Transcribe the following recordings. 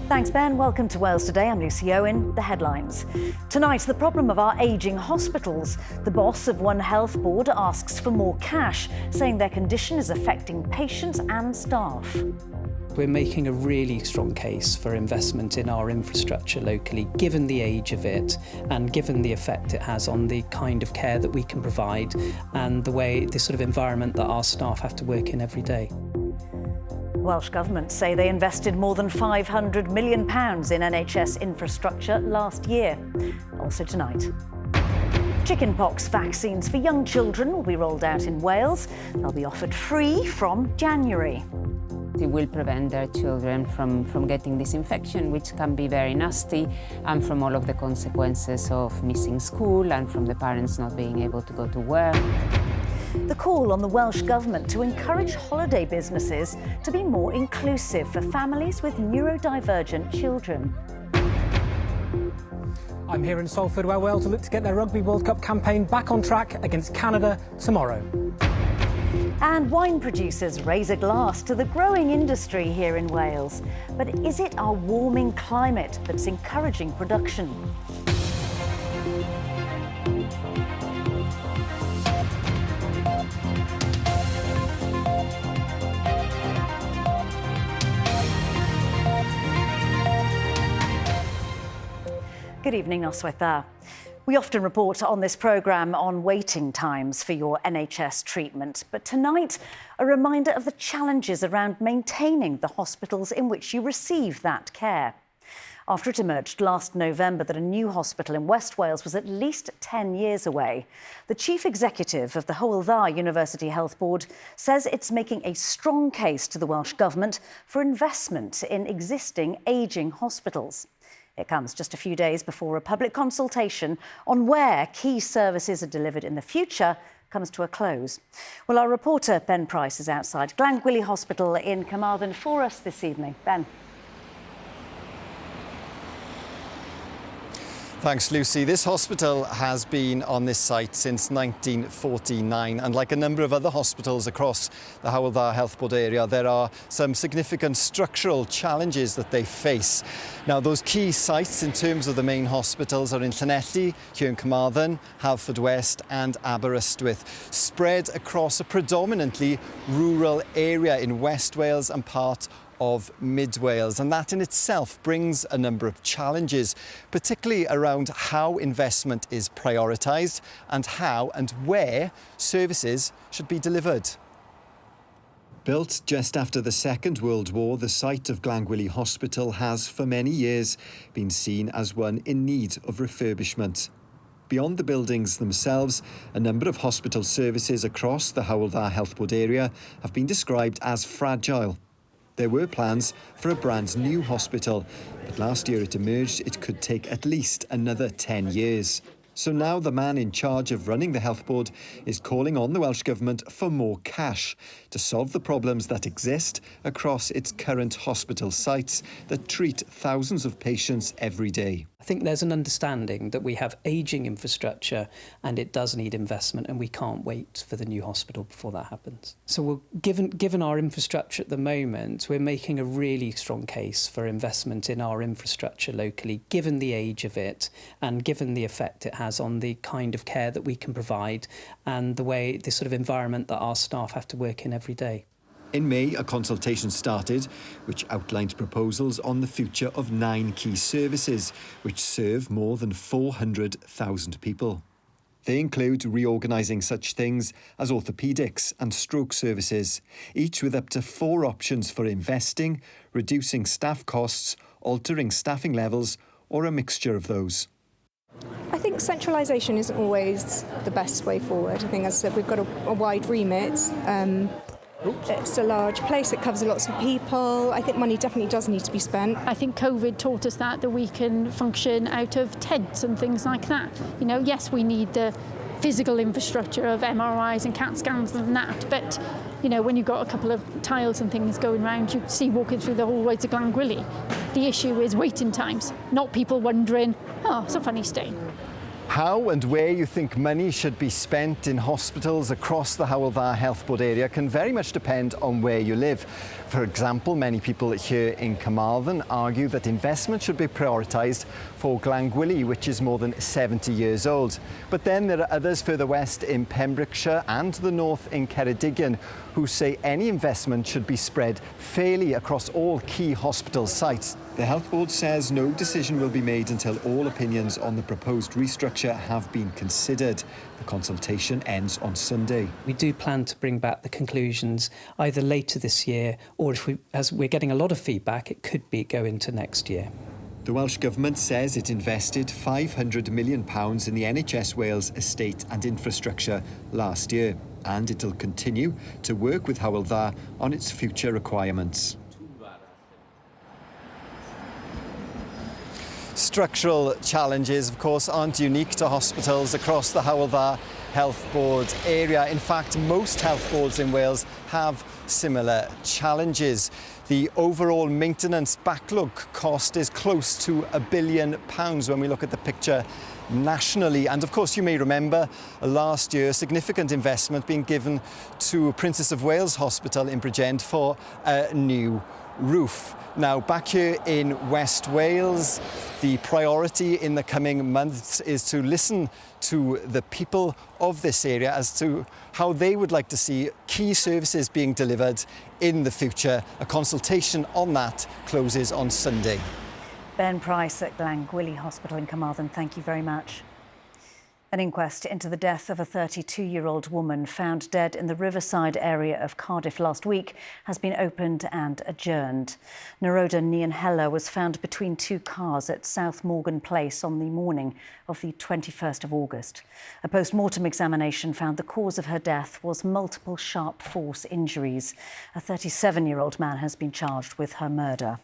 Thanks, Ben. Welcome to Wales Today. I'm Lucy Owen. The headlines. Tonight, the problem of our ageing hospitals. The boss of one health board asks for more cash, saying their condition is affecting patients and staff. We're making a really strong case for investment in our infrastructure locally, given the age of it and given the effect it has on the kind of care that we can provide and the sort of environment that our staff have to work in every day. Welsh Government say they invested more than £500 million in NHS infrastructure last year. Also tonight. Chickenpox vaccines for young children will be rolled out in Wales. They'll be offered free from January. It will prevent their children from getting this infection, which can be very nasty, and from all of the consequences of missing school and from the parents not being able to go to work. The call on the Welsh Government to encourage holiday businesses to be more inclusive for families with neurodivergent children. I'm here in Salford, where Wales will look to get their Rugby World Cup campaign back on track against Canada tomorrow. And wine producers raise a glass to the growing industry here in Wales. But is it our warming climate that's encouraging production? Good evening, Noswaith. We often report on this programme on waiting times for your NHS treatment, but tonight a reminder of the challenges around maintaining the hospitals in which you receive that care. After it emerged last November that a new hospital in West Wales was at least 10 years away, the chief executive of the Hywel Dda University Health Board says it's making a strong case to the Welsh Government for investment in existing ageing hospitals. It comes just a few days before a public consultation on where key services are delivered in the future comes to a close. Well, our reporter Ben Price is outside Glangwili Hospital in Carmarthen for us this evening. Ben. Thanks, Lucy. This hospital has been on this site since 1949, and like a number of other hospitals across the Hywel Dda Health Board area, there are some significant structural challenges that they face. Now, those key sites in terms of the main hospitals are in Llanelli, here in Carmarthen, Haverfordwest and Aberystwyth, spread across a predominantly rural area in West Wales and part of Mid Wales, and that in itself brings a number of challenges, particularly around how investment is prioritised and how and where services should be delivered. Built just after the Second World War, the site of Glangwili Hospital has for many years been seen as one in need of refurbishment. Beyond the buildings themselves, a number of hospital services across the Hywel Dda Health Board area have been described as fragile. There were plans for a brand new hospital, but last year it emerged it could take at least another 10 years. So now the man in charge of running the health board is calling on the Welsh Government for more cash to solve the problems that exist across its current hospital sites that treat thousands of patients every day. I think there's an understanding that we have ageing infrastructure and it does need investment, and we can't wait for the new hospital before that happens. So given our infrastructure at the moment, we're making a really strong case for investment in our infrastructure locally, given the age of it and given the effect it has on the kind of care that we can provide and the sort of environment that our staff have to work in every day. In May, a consultation started which outlined proposals on the future of 9 key services which serve more than 400,000 people. They include reorganising such things as orthopaedics and stroke services, each with up to 4 options for investing, reducing staff costs, altering staffing levels, or a mixture of those. I think centralisation isn't always the best way forward. I think, as I said, we've got a wide remit. It's a large place, it covers lots of people. I think money definitely does need to be spent. I think COVID taught us that we can function out of tents and things like that. You know, yes, we need the physical infrastructure of MRIs and CAT scans and that, but, you know, when you've got a couple of tiles and things going round, you see walking through the hallways of Glangwili. The issue is waiting times, not people wondering, oh, it's a funny stain. How and where you think money should be spent in hospitals across the Hywel Dda Health Board area can very much depend on where you live. For example, many people here in Carmarthen argue that investment should be prioritised for Glangwili, which is more than 70 years old. But then there are others further west in Pembrokeshire and the north in Ceredigion who say any investment should be spread fairly across all key hospital sites. The Health Board says no decision will be made until all opinions on the proposed restructure have been considered. The consultation ends on Sunday. We do plan to bring back the conclusions either later this year or, as we're getting a lot of feedback, it could go into next year. The Welsh Government says it invested £500 million in the NHS Wales estate and infrastructure last year, and it'll continue to work with Hywel Dda on its future requirements. Structural challenges, of course, aren't unique to hospitals across the Hywel Dda Health Board area. In fact, most health boards in Wales have similar challenges. The overall maintenance backlog cost is close to £1 billion when we look at the picture nationally. And of course, you may remember last year significant investment being given to Princess of Wales Hospital in Bridgend for a new roof. Now, back here in West Wales, the priority in the coming months is to listen to the people of this area as to how they would like to see key services being delivered in the future. A consultation on that closes on Sunday. Ben Price at Glangwili Hospital in Carmarthen, thank you very much. An inquest into the death of a 32-year-old woman found dead in the Riverside area of Cardiff last week has been opened and adjourned. Naroda Nianhela was found between two cars at South Morgan Place on the morning of the 21st of August. A post-mortem examination found the cause of her death was multiple sharp force injuries. A 37-year-old man has been charged with her murder.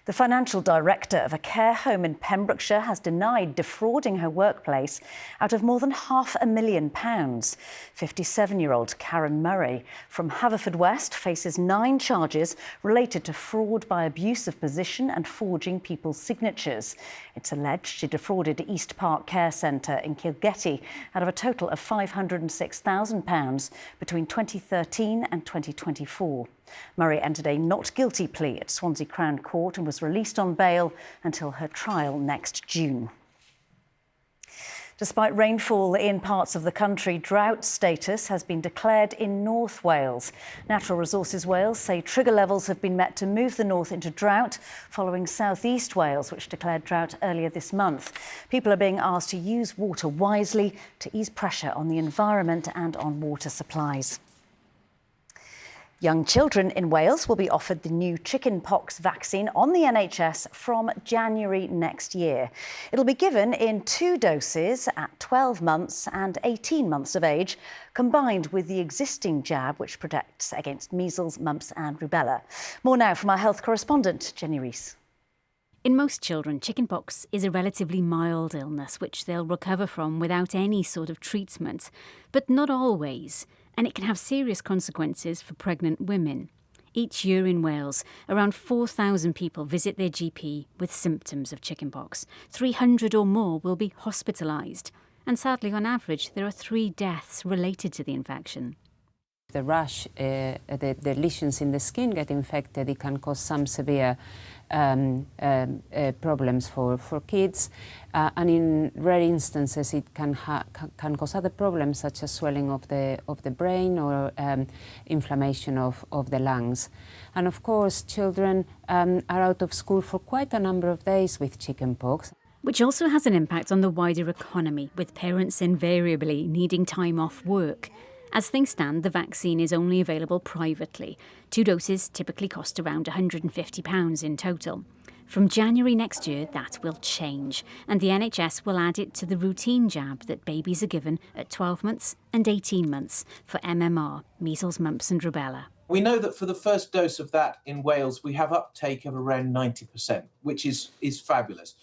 The financial director of a care home in Pembrokeshire has denied defrauding her workplace out of more than £500,000. 57-year-old Karen Murray from Haverfordwest faces 9 charges related to fraud by abuse of position and forging people's signatures. It's alleged she defrauded East Park Care Centre in Kilgetty out of a total of £506,000 between 2013 and 2024. Murray entered a not guilty plea at Swansea Crown Court and was released on bail until her trial next June. Despite rainfall in parts of the country, drought status has been declared in North Wales. Natural Resources Wales say trigger levels have been met to move the north into drought following South East Wales, which declared drought earlier this month. People are being asked to use water wisely to ease pressure on the environment and on water supplies. Young children in Wales will be offered the new chickenpox vaccine on the NHS from January next year. It'll be given in 2 doses at 12 months and 18 months of age, combined with the existing jab which protects against measles, mumps and rubella. More now from our health correspondent, Jenny Rees. In most children, chickenpox is a relatively mild illness which they'll recover from without any sort of treatment, but not always. And it can have serious consequences for pregnant women. Each year in Wales, around 4,000 people visit their GP with symptoms of chickenpox. 300 or more will be hospitalised. And sadly, on average, there are 3 deaths related to the infection. The rash, the lesions in the skin get infected. It can cause some severe problems for kids, and in rare instances it can cause other problems such as swelling of the brain or inflammation of the lungs. And of course, children are out of school for quite a number of days with chickenpox. Which also has an impact on the wider economy, with parents invariably needing time off work. As things stand, the vaccine is only available privately. 2 doses typically cost around £150 in total. From January next year, that will change, and the NHS will add it to the routine jab that babies are given at 12 months and 18 months for MMR, measles, mumps and rubella. We know that for the first dose of that in Wales, we have uptake of around 90%, which is fabulous.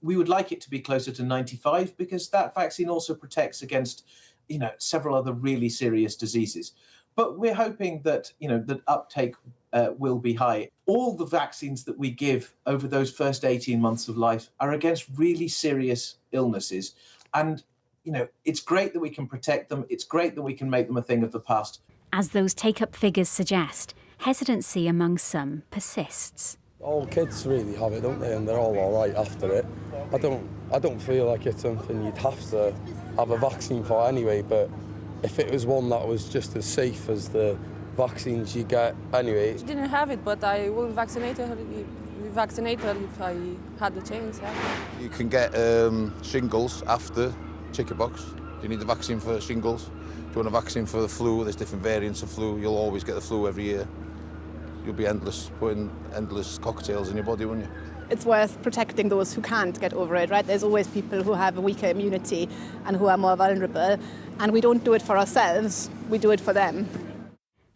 We would like it to be closer to 95 because that vaccine also protects against several other really serious diseases. But we're hoping that, that uptake will be high. All the vaccines that we give over those first 18 months of life are against really serious illnesses. And, it's great that we can protect them. It's great that we can make them a thing of the past. As those take-up figures suggest, hesitancy among some persists. All kids really have it, don't they? And they're all right after it. I don't feel like it's something you'd have to have a vaccine for anyway, but if it was one that was just as safe as the vaccines you get anyway. I didn't have it, but I will vaccinate her if I had the chance. Yeah. You can get shingles after chickenpox. Do you need the vaccine for shingles? Do you want a vaccine for the flu? There's different variants of flu. You'll always get the flu every year. You'll be putting endless cocktails in your body, won't you? It's worth protecting those who can't get over it, right? There's always people who have a weaker immunity and who are more vulnerable. And we don't do it for ourselves, we do it for them.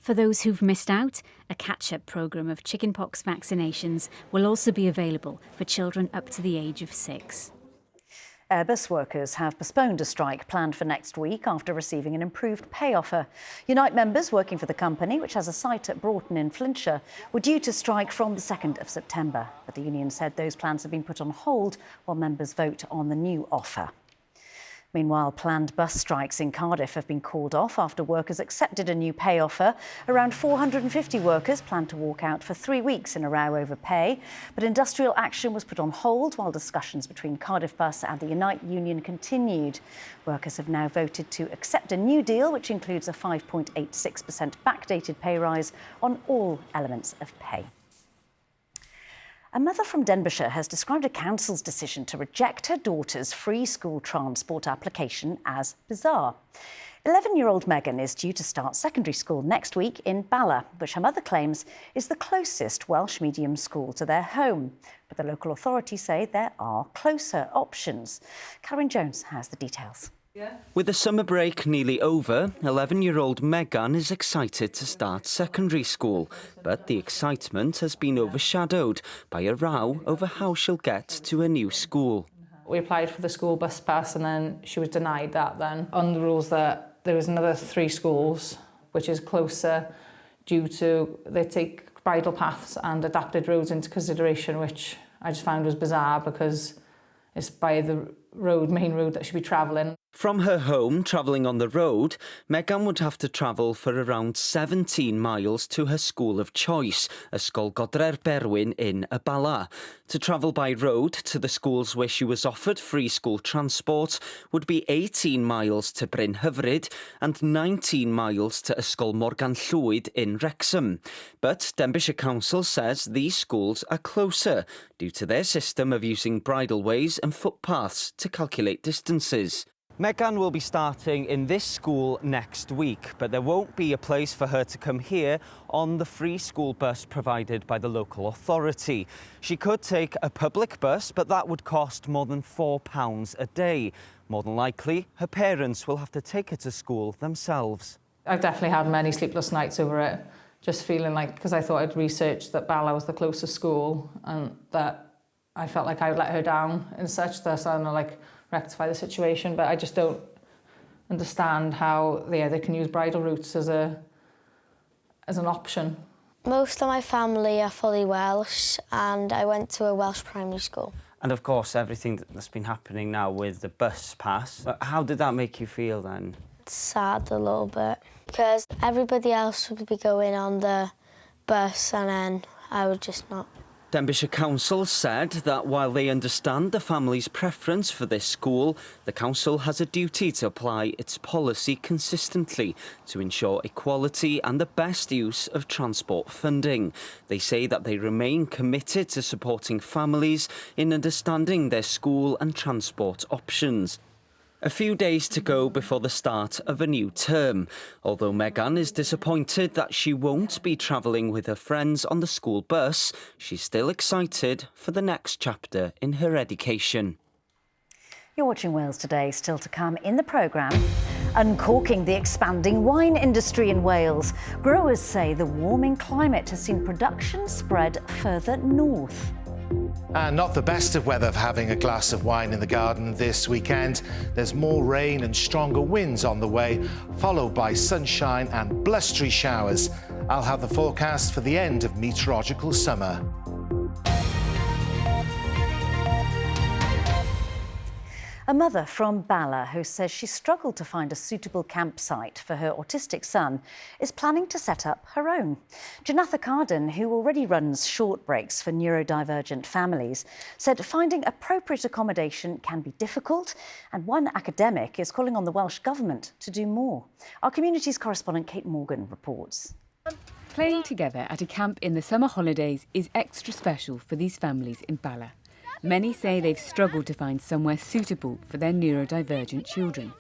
For those who've missed out, a catch-up programme of chickenpox vaccinations will also be available for children up to the age of 6. Airbus workers have postponed a strike planned for next week after receiving an improved pay offer. Unite members working for the company, which has a site at Broughton in Flintshire, were due to strike from the 2nd of September. But the union said those plans have been put on hold while members vote on the new offer. Meanwhile, planned bus strikes in Cardiff have been called off after workers accepted a new pay offer. Around 450 workers planned to walk out for 3 weeks in a row over pay. But industrial action was put on hold while discussions between Cardiff Bus and the Unite union continued. Workers have now voted to accept a new deal, which includes a 5.86% backdated pay rise on all elements of pay. A mother from Denbighshire has described a council's decision to reject her daughter's free school transport application as bizarre. 11-year-old Megan is due to start secondary school next week in Bala, which her mother claims is the closest Welsh medium school to their home. But the local authorities say there are closer options. Karen Jones has the details. With the summer break nearly over, 11-year-old Megan is excited to start secondary school. But the excitement has been overshadowed by a row over how she'll get to a new school. We applied for the school bus pass and then she was denied that then on the rules that there was another 3 schools which is closer due to they take bridle paths and adapted roads into consideration, which I just found was bizarre because it's by the main road that she'd be travelling. From her home, travelling on the road, Megan would have to travel for around 17 miles to her school of choice, Ysgol Godre'r Berwyn in Bala. To travel by road to the schools where she was offered free school transport would be 18 miles to Bryn Hyfryd and 19 miles to Ysgol Morgan Llwyd in Wrexham. But Denbighshire Council says these schools are closer due to their system of using bridleways and footpaths to calculate distances. Megan will be starting in this school next week, but there won't be a place for her to come here on the free school bus provided by the local authority. She could take a public bus, but that would cost more than £4 a day. More than likely, her parents will have to take her to school themselves. I've definitely had many sleepless nights over it, just feeling like, because I thought I'd researched that Bala was the closest school and that I felt like I would let her down and such, that I don't know, like, rectify the situation, but I just don't understand how they can use bridle routes as an option. Most of my family are fully Welsh and I went to a Welsh primary school. And of course everything that's been happening now with the bus pass, how did that make you feel then? Sad a little bit because everybody else would be going on the bus and then I would just not. Denbighshire Council said that while they understand the family's preference for this school, the council has a duty to apply its policy consistently to ensure equality and the best use of transport funding. They say that they remain committed to supporting families in understanding their school and transport options. A few days to go before the start of a new term, although Megan is disappointed that she won't be travelling with her friends on the school bus, she's still excited for the next chapter in her education. You're watching Wales Today. Still to come in the programme, uncorking the expanding wine industry in Wales. Growers say the warming climate has seen production spread further north. And not the best of weather for having a glass of wine in the garden this weekend. There's more rain and stronger winds on the way, followed by sunshine and blustery showers. I'll have the forecast for the end of meteorological summer. A mother from Bala who says she struggled to find a suitable campsite for her autistic son is planning to set up her own. Janatha Carden, who already runs short breaks for neurodivergent families, said finding appropriate accommodation can be difficult, and one academic is calling on the Welsh Government to do more. Our communities correspondent Kate Morgan reports. Playing together at a camp in the summer holidays is extra special for these families in Bala. Many say they've struggled to find somewhere suitable for their neurodivergent children.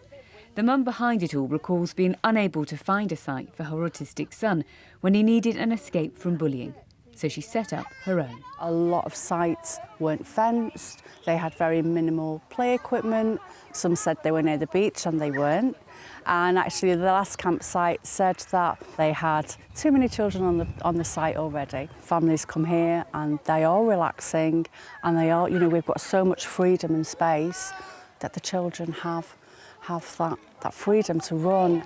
The mum behind it all recalls being unable to find a site for her autistic son when he needed an escape from bullying, so she set up her own. A lot of sites weren't fenced, they had very minimal play equipment, some said they were near the beach and they weren't. And actually the last campsite said that they had too many children on the site already. Families come here and they are relaxing and they are, we've got so much freedom and space that the children have that freedom to run.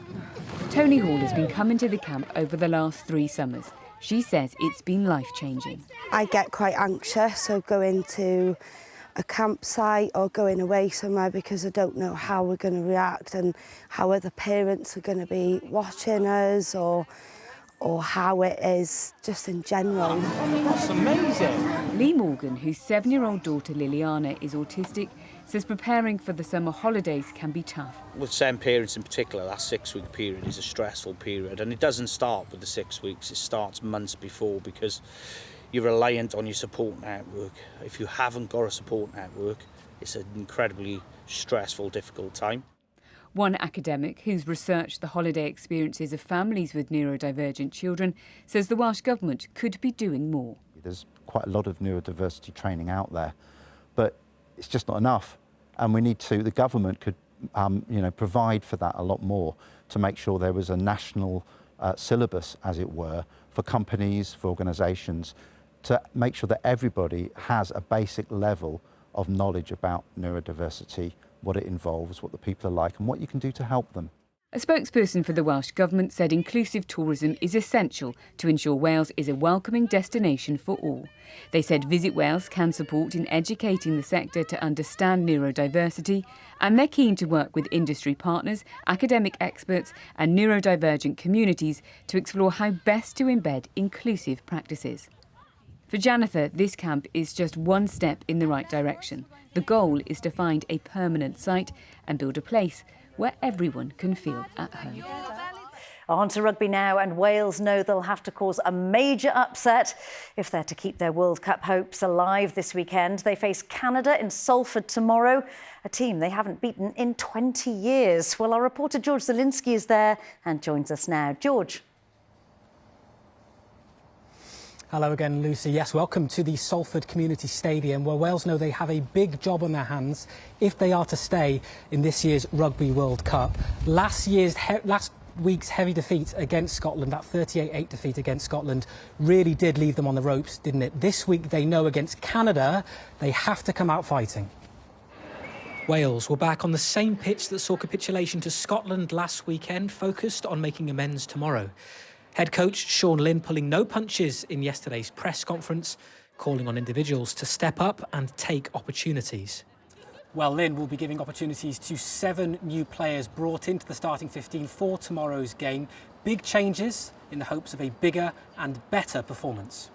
Tony Hall has been coming to the camp over the last 3 summers. She says it's been life-changing. I get quite anxious, so going to a campsite or going away somewhere because I don't know how we're going to react and how other parents are going to be watching us or how it is just in general. That's amazing. Lee Morgan, whose 7-year-old daughter Liliana is autistic, says preparing for the summer holidays can be tough. With some parents in particular, that 6-week period is a stressful period, and it doesn't start with the 6 weeks, it starts months before because you're reliant on your support network. If you haven't got a support network, it's an incredibly stressful, difficult time. One academic who's researched the holiday experiences of families with neurodivergent children says the Welsh Government could be doing more. There's quite a lot of neurodiversity training out there, but it's just not enough. And we need to, the government could provide for that a lot more to make sure there was a national syllabus, as it were, for companies, for organisations, to make sure that everybody has a basic level of knowledge about neurodiversity, what it involves, what the people are like and what you can do to help them. A spokesperson for the Welsh Government said inclusive tourism is essential to ensure Wales is a welcoming destination for all. They said Visit Wales can support in educating the sector to understand neurodiversity, and they're keen to work with industry partners, academic experts and neurodivergent communities to explore how best to embed inclusive practices. For Janatha, this camp is just one step in the right direction. The goal is to find a permanent site and build a place where everyone can feel at home. On to rugby now, and Wales know they'll have to cause a major upset if they're to keep their World Cup hopes alive this weekend. They face Canada in Salford tomorrow, a team they haven't beaten in 20 years. Well, our reporter George Zielinski is there and joins us now. George. Hello again, Lucy. Yes, welcome to the Salford Community Stadium, where Wales know they have a big job on their hands if they are to stay in this year's Rugby World Cup. Last week's heavy defeat against Scotland, that 38-8 defeat against Scotland, really did leave them on the ropes, didn't it? This week they know against Canada they have to come out fighting. Wales were back on the same pitch that saw capitulation to Scotland last weekend, focused on making amends tomorrow. Head coach Sean Lynn pulling no punches in yesterday's press conference, calling on individuals to step up and take opportunities. Well, Lynn will be giving opportunities to 7 new players brought into the starting 15 for tomorrow's game. Big changes in the hopes of a bigger and better performance.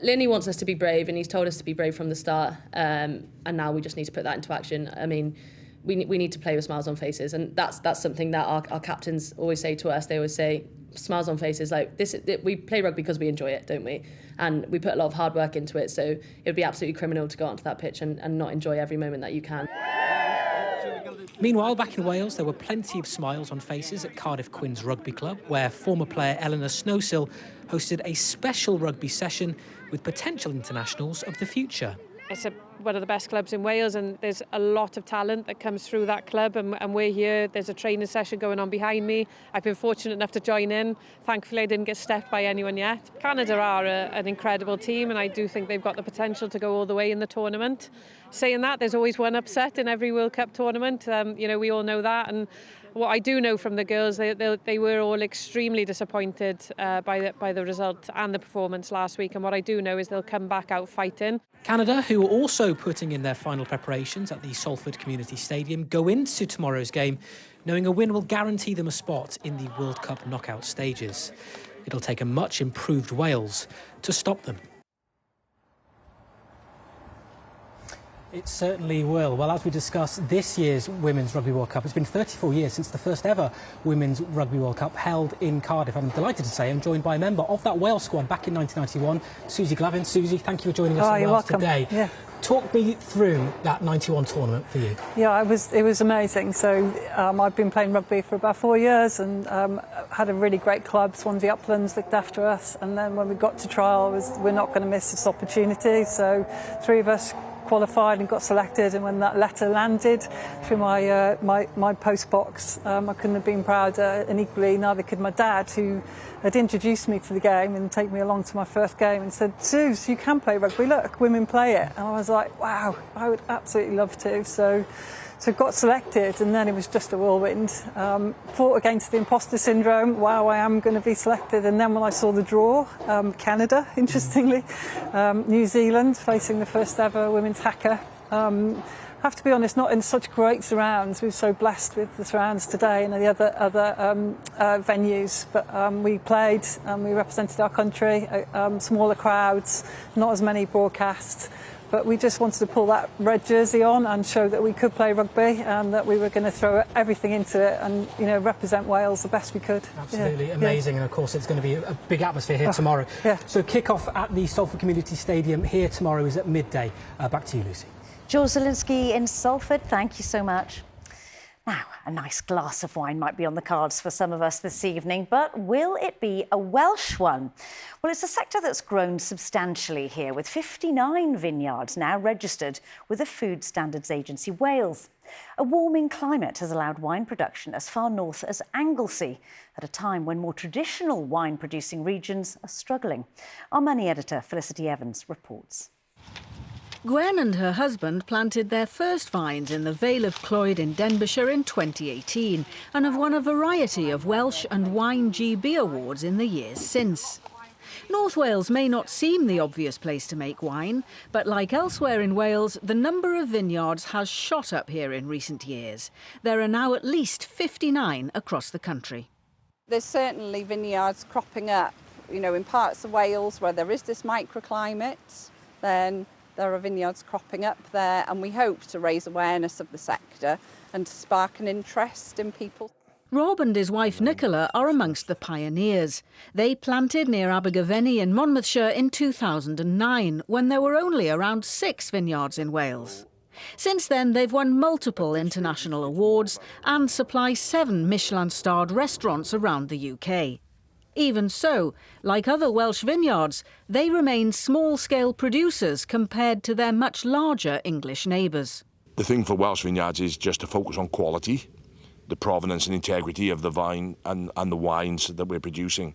Linny wants us to be brave, and he's told us to be brave from the start, and now we just need to put that into action. I mean, we need to play with smiles on faces, and that's something that our captains always say to us. They always say, smiles on faces, like this. We play rugby because we enjoy it, don't we? And we put a lot of hard work into it, so it would be absolutely criminal to go onto that pitch and not enjoy every moment that you can. Meanwhile, back in Wales, there were plenty of smiles on faces at Cardiff Quins Rugby Club, where former player Eleanor Snowsill hosted a special rugby session with potential internationals of the future. It's one of the best clubs in Wales, and there's a lot of talent that comes through that club, and we're here. There's a training session going on behind me. I've been fortunate enough to join in. Thankfully, I didn't get stepped by anyone yet. Canada are an incredible team, and I do think they've got the potential to go all the way in the tournament. Saying that, there's always one upset in every World Cup tournament. We all know that, and what I do know from the girls, they were all extremely disappointed by the result and the performance last week. And what I do know is they'll come back out fighting. Canada, who are also putting in their final preparations at the Salford Community Stadium, go into tomorrow's game knowing a win will guarantee them a spot in the World Cup knockout stages. It'll take a much improved Wales to stop them. It certainly will. Well, as we discuss this year's Women's Rugby World Cup, it's been 34 years since the first ever Women's Rugby World Cup held in Cardiff. I'm delighted to say I'm joined by a member of that Wales squad back in 1991, Susie Glavin. Susie, thank you for joining us in Wales today. Yeah. Talk me through that 91 tournament for you. Yeah, it was amazing. So I've been playing rugby for about 4 years and had a really great club. Swansea Uplands looked after us. And then when we got to trial, we're not going to miss this opportunity. So 3 of us qualified and got selected, and when that letter landed through my post box, I couldn't have been prouder, and equally neither could my dad, who had introduced me to the game and taken me along to my first game and said, "Suze, you can play rugby, look, women play it." And I was like, wow, I would absolutely love to. So got selected, and then it was just a whirlwind. Fought against the imposter syndrome. Wow, I am going to be selected. And then when I saw the draw, Canada, interestingly, New Zealand facing the first ever women's haka. Have to be honest, not in such great surrounds. We're so blessed with the surrounds today and the other venues. But we played, we represented our country, smaller crowds, not as many broadcasts. But we just wanted to pull that red jersey on and show that we could play rugby and that we were going to throw everything into it and, represent Wales the best we could. Absolutely amazing. And of course, it's going to be a big atmosphere here tomorrow. Yeah. So kick-off at the Salford Community Stadium here tomorrow is at midday. Back to you, Lucy. George Zielinski in Salford, thank you so much. Now, a nice glass of wine might be on the cards for some of us this evening, but will it be a Welsh one? Well, it's a sector that's grown substantially here, with 59 vineyards now registered with the Food Standards Agency Wales. A warming climate has allowed wine production as far north as Anglesey, at a time when more traditional wine-producing regions are struggling. Our money editor, Felicity Evans, reports. Gwen and her husband planted their first vines in the Vale of Clwyd in Denbighshire in 2018 and have won a variety of Welsh and Wine GB awards in the years since. North Wales may not seem the obvious place to make wine, but like elsewhere in Wales, the number of vineyards has shot up here in recent years. There are now at least 59 across the country. There's certainly vineyards cropping up, in parts of Wales where there is this microclimate, then there are vineyards cropping up there, and we hope to raise awareness of the sector and to spark an interest in people. Rob and his wife Nicola are amongst the pioneers. They planted near Abergavenny in Monmouthshire in 2009, when there were only around 6 vineyards in Wales. Since then, they've won multiple international awards and supply 7 Michelin-starred restaurants around the UK. Even so, like other Welsh vineyards, they remain small-scale producers compared to their much larger English neighbours. The thing for Welsh vineyards is just to focus on quality, the provenance and integrity of the vine and the wines that we're producing.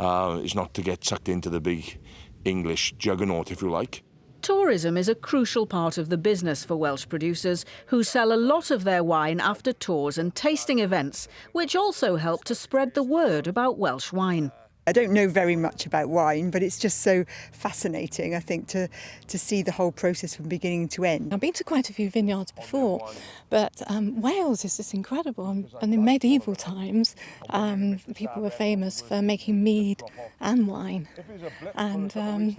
It's not to get sucked into the big English juggernaut, if you like. Tourism is a crucial part of the business for Welsh producers, who sell a lot of their wine after tours and tasting events, which also help to spread the word about Welsh wine. I don't know very much about wine, but it's just so fascinating, I think, to see the whole process from beginning to end. I've been to quite a few vineyards before, but Wales is just incredible. And in medieval times, people were famous for making mead and wine. And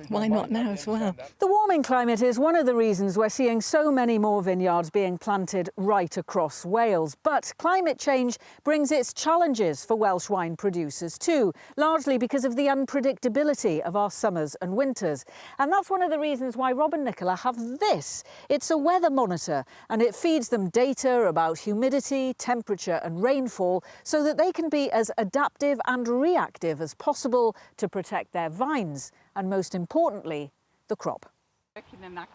why not now as well? The warming climate is one of the reasons we're seeing so many more vineyards being planted right across Wales. But climate change brings its challenges for Welsh wine producers too, largely because of the unpredictability of our summers and winters. And that's one of the reasons why Rob and Nicola have this. It's a weather monitor, and it feeds them data about humidity, temperature and rainfall so that they can be as adaptive and reactive as possible to protect their vines and, most importantly, the crop.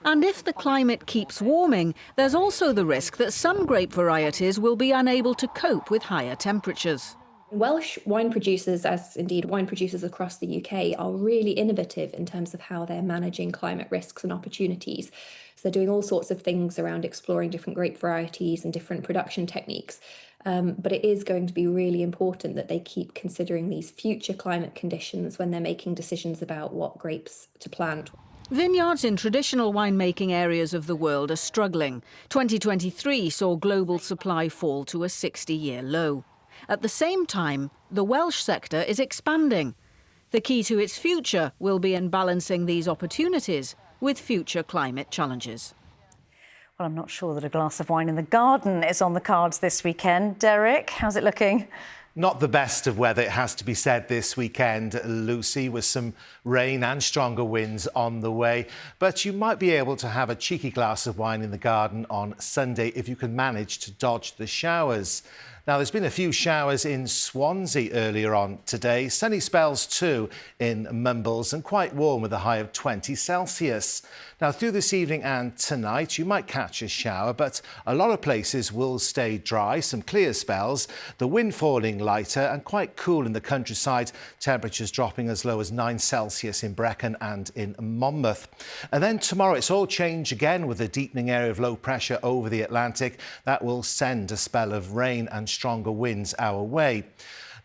And if the climate keeps warming, there's also the risk that some grape varieties will be unable to cope with higher temperatures. Welsh wine producers, as indeed wine producers across the UK, are really innovative in terms of how they're managing climate risks and opportunities. So they're doing all sorts of things around exploring different grape varieties and different production techniques. But it is going to be really important that they keep considering these future climate conditions when they're making decisions about what grapes to plant. Vineyards in traditional winemaking areas of the world are struggling. 2023 saw global supply fall to a 60-year low. At the same time, the Welsh sector is expanding. The key to its future will be in balancing these opportunities with future climate challenges. Well, I'm not sure that a glass of wine in the garden is on the cards this weekend. Derek, how's it looking? Not the best of weather, it has to be said, this weekend, Lucy, with some rain and stronger winds on the way. But you might be able to have a cheeky glass of wine in the garden on Sunday if you can manage to dodge the showers. Now, there's been a few showers in Swansea earlier on today. Sunny spells too in Mumbles and quite warm with a high of 20 Celsius. Now, through this evening and tonight, you might catch a shower, but a lot of places will stay dry, some clear spells, the wind falling lighter and quite cool in the countryside, temperatures dropping as low as 9 Celsius in Brecon and in Monmouth. And then tomorrow, it's all change again with a deepening area of low pressure over the Atlantic. That will send a spell of rain and stronger winds our way.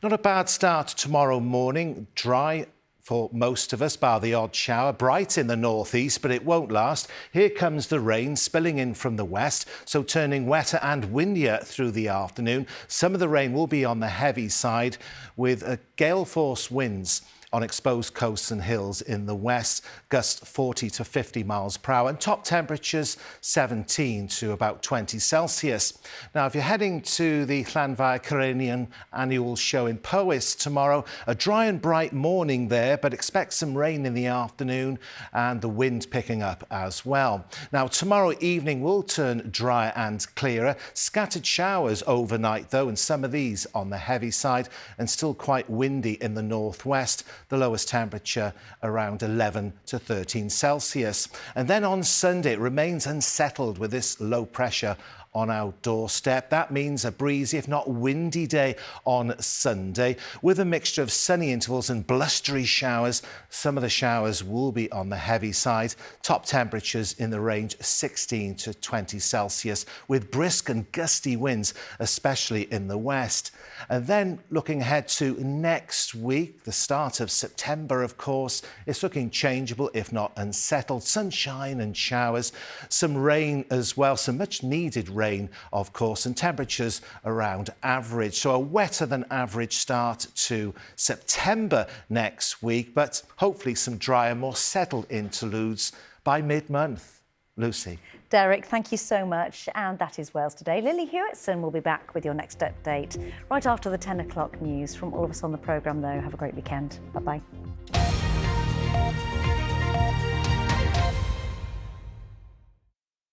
Not a bad start tomorrow morning, dry for most of us, bar the odd shower, bright in the northeast, but it won't last. Here comes the rain spilling in from the west, so turning wetter and windier through the afternoon. Some of the rain will be on the heavy side with gale force winds on exposed coasts and hills in the west, gusts 40 to 50 miles per hour, and top temperatures 17 to about 20 Celsius. Now, if you're heading to the Llanfair Cerenian annual show in Powys tomorrow, a dry and bright morning there, but expect some rain in the afternoon and the wind picking up as well. Now, tomorrow evening will turn drier and clearer. Scattered showers overnight, though, and some of these on the heavy side, and still quite windy in the northwest. The lowest temperature around 11 to 13 Celsius. And then on Sunday, it remains unsettled with this low pressure on our doorstep. That means a breezy, if not windy day on Sunday, with a mixture of sunny intervals and blustery showers. Some of the showers will be on the heavy side. Top temperatures in the range 16 to 20 Celsius, with brisk and gusty winds, especially in the west. And then looking ahead to next week, the start of September, of course, it's looking changeable, if not unsettled. Sunshine and showers, some rain as well, some much needed rain, of course, and temperatures around average. So a wetter than average start to September next week, but hopefully some drier, more settled interludes by mid-month. Lucy. Derek, thank you so much. And that is Wales Today. Lily Hewitson will be back with your next update right after the 10 o'clock news. From all of us on the programme, though, have a great weekend. Bye-bye.